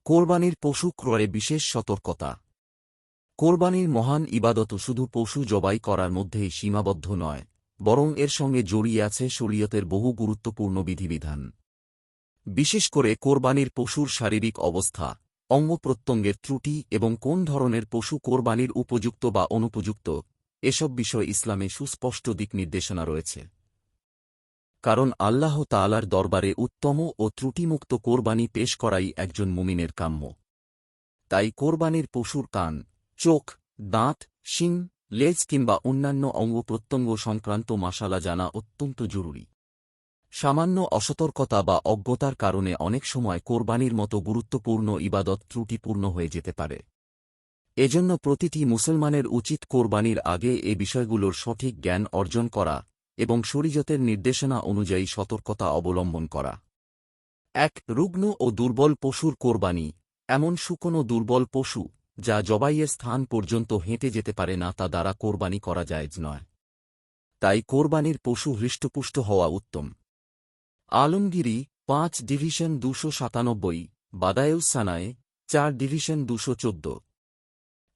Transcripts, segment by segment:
কোরবানির পশু ক্রয়ে বিশেষ সতর্কতা। কোরবানির মহান ইবাদত শুধু পশু জবাই করার মধ্যেই সীমাবদ্ধ নয়, বরং এর সঙ্গে জড়িয়ে আছে শরীয়তের বহু গুরুত্বপূর্ণ বিধিবিধান। বিশেষ করে কোরবানির পশুর শারীরিক অবস্থা, অঙ্গপ্রত্যঙ্গের ত্রুটি এবং কোন ধরনের পশু কোরবানির উপযুক্ত বা অনুপযুক্ত, এসব বিষয় ইসলামে সুস্পষ্ট দিক নির্দেশনা রয়েছে। কারণ আল্লাহ তাআলার দরবারে উত্তম ও ত্রুটিমুক্ত কোরবানি পেশ করাই একজন মুমিনের কাম্য। তাই কোরবানির পশুর কান, চোখ, দাঁত, শিং, লেজ কিংবা অন্যান্য অঙ্গপ্রত্যঙ্গ সংক্রান্ত মাসালা জানা অত্যন্ত জরুরি। সামান্য অসতর্কতা বা অজ্ঞতার কারণে অনেক সময় কোরবানির মতো গুরুত্বপূর্ণ ইবাদত ত্রুটিপূর্ণ হয়ে যেতে পারে। এজন্য প্রতিটি মুসলমানের উচিত কোরবানির আগে এ বিষয়গুলোর সঠিক জ্ঞান অর্জন করা এবং শরীয়তের নির্দেশনা অনুযায়ী সতর্কতা অবলম্বন করা। ১. রুগ্ন ও দুর্বল পশুর কোরবানি। এমন শুকনো দুর্বল পশু, যা জবাইয়ের স্থান পর্যন্ত হেঁটে যেতে পারে না, তা দ্বারা কোরবানি করা জায়েজ নয়। তাই কোরবানির পশু হৃষ্টপুষ্ট হওয়া উত্তম। আলমগিরি ৫ ডিভিশন ২৯৭, বাদায়ুস সানায়ে ৪ ডিভিশন ২১৪।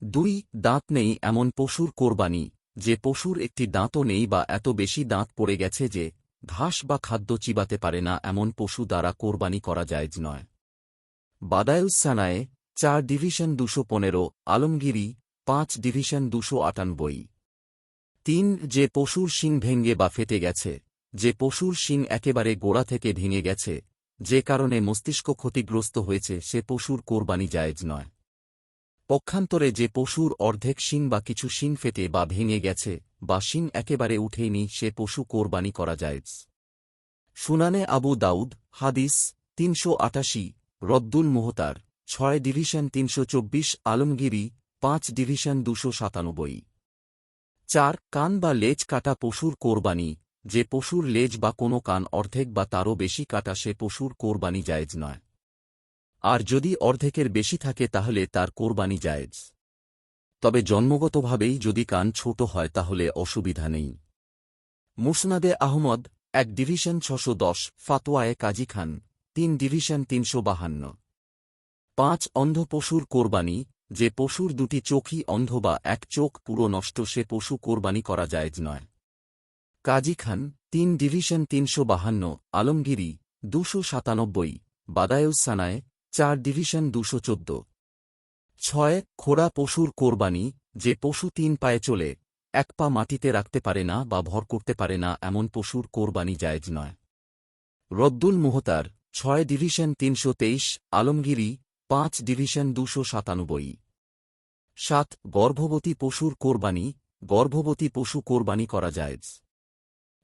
২. দাঁত নেই এমন পশুর কোরবানি। যে পশুর একটি দাঁতও নেই বা এত বেশি দাঁত পড়ে গেছে যে ঘাস বা খাদ্য চিবাতে পারে না, এমন পশু দ্বারা কোরবানি করা জায়েজ নয়। বাদায়ুস সানায়ে ৪ ডিভিশন ২১৫, আলমগিরি ৫ ডিভিশন ২৯৮। ৩. যে পশুর শিং ভেঙে বা ফেটে গেছে। যে পশুর শিং একেবারে গোড়া থেকে ভেঙে গেছে, যে কারণে মস্তিষ্ক ক্ষতিগ্রস্ত হয়েছে, সে পশুর কোরবানি জায়েজ নয়। পক্ষান্তরে যে পশুর অর্ধেক শিং বা কিছু শিং ফেটে বা ভেঙে গেছে বা শিং একেবারে উঠেনি, সে পশু কোরবানি করা জায়েজ। সুনানে আবু দাউদ, হাদিস ৩৮৮, রদ্দুল মুহতার ৬ ডিভিশন ৩২৪, আলমগিরি ৫ ডিভিশন ২৯৭। ৪. কান বা লেজ কাটা পশুর কোরবানি। যে পশুর লেজ বা কোনো কান অর্ধেক বা তারও বেশি কাটা, সে পশুর কোরবানি জায়েজ নয়। আর যদি অর্ধেকের বেশি থাকে তাহলে তার কোরবানি জায়েজ। তবে জন্মগতভাবেই যদি কান ছোট হয় তাহলে অসুবিধা নেই। মুসনাদে আহমদ ১ ডিভিশন ৬১০, ফাতোয়ায়ে কাজী খান ৩ ডিভিশন ৩৫২। ৫. অন্ধ পশুর কোরবানি। যে পশুর দুটি চোখই অন্ধ বা এক চোখ পুরো নষ্ট, সে পশু কোরবানি করা জায়েজ নয়। কাজী খান ৩ ডিভিশন ৩৫২, আলমগিরি ২৯৭, বাদায়ুস সানায়ে ৪ ডিভিশন ২১৪। ৬. খোড়া পশুর কোরবানি। যে পশু ৩ পায়ে চলে, এক পা মাটিতে রাখতে পারে না বা ভর করতে পারে না, এমন পশুর কোরবানি জায়েজ নয়। রদ্দুল মুহতার ৬ ডিভিশন ৩২৩, আলমগিরি ৫ ডিভিশন ২৯৭। ৭. গর্ভবতী পশুর কোরবানি। গর্ভবতী পশু কোরবানি করা জায়েজ।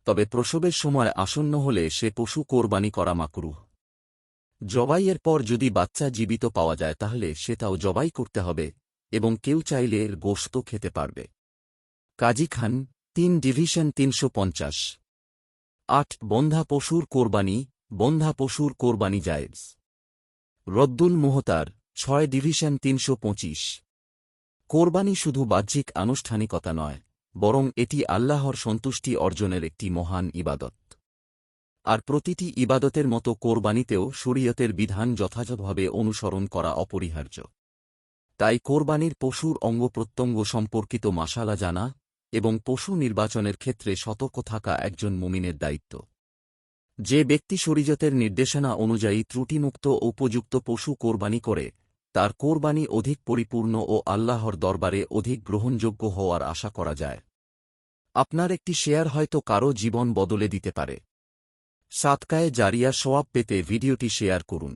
তবে প্রসবের সময় আসন্ন হলে সে পশু কোরবানি করা মাকরুহ। জবাইয়ের পর যদি বাচ্চা জীবিত পাওয়া যায় তাহলে সেটাও জবাই করতে হবে এবং কেউ চাইলে এর গোশত খেতে পারবে। কাজী খান ৩ ডিভিশন ৩৫০। ৮. বন্ধা পশুর কোরবানি। বন্ধা পশুর কোরবানি জায়েজ। রদ্দুল মুহতার ৬ ডিভিশন ৩২৫। কোরবানি শুধু বাহ্যিক আনুষ্ঠানিকতা নয়, বরং এটি আল্লাহর সন্তুষ্টি অর্জনের একটি মহান ইবাদত। আর প্রতিটি ইবাদতের মতো কোরবানিতেও শরীয়তের বিধান যথাযথভাবে অনুসরণ করা অপরিহার্য। তাই কোরবানির পশুর অঙ্গপ্রত্যঙ্গ সম্পর্কিত মাসালা জানা এবং পশু নির্বাচনের ক্ষেত্রে সতর্ক থাকা একজন মুমিনের দায়িত্ব। যে ব্যক্তি শরীয়তের নির্দেশনা অনুযায়ী ত্রুটিমুক্ত ও উপযুক্ত পশু কোরবানি করে, তার কোরবানি অধিক পরিপূর্ণ ও আল্লাহর দরবারে অধিক গ্রহণযোগ্য হওয়ার আশা করা যায়। আপনার একটি শেয়ার হয়তো কারও জীবন বদলে দিতে পারে। সাদকায়ে জারিয়া সওয়াব পেতে ভিডিওটি শেয়ার করুন।